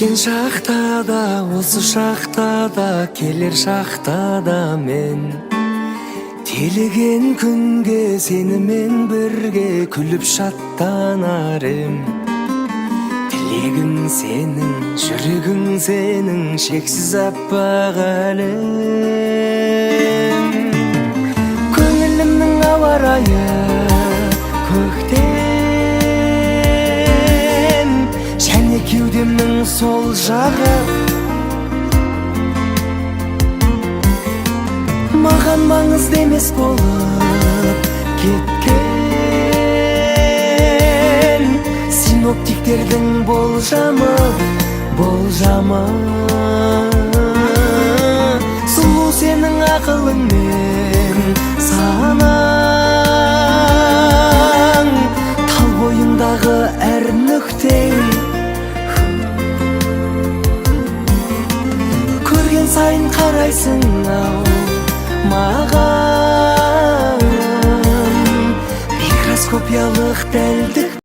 кеткен шақта да, осы шақта да, келер шақта да мен телеген күнге сенімен бірге күліп шаттанар ем. Тілегің сенің, жүрегің сенің, шексіз аппақ әлем. Көңілімнің ауа райы көктем, және кеудемнің сол жағы маған маңызды емес болып кеткен. Синоптиктердің болжамы сұлу сенің ақылыңмен санаң, тал бойындағы әр нүктең көрген сайын қарайсың ау маған. Микроскопиялық дәлдік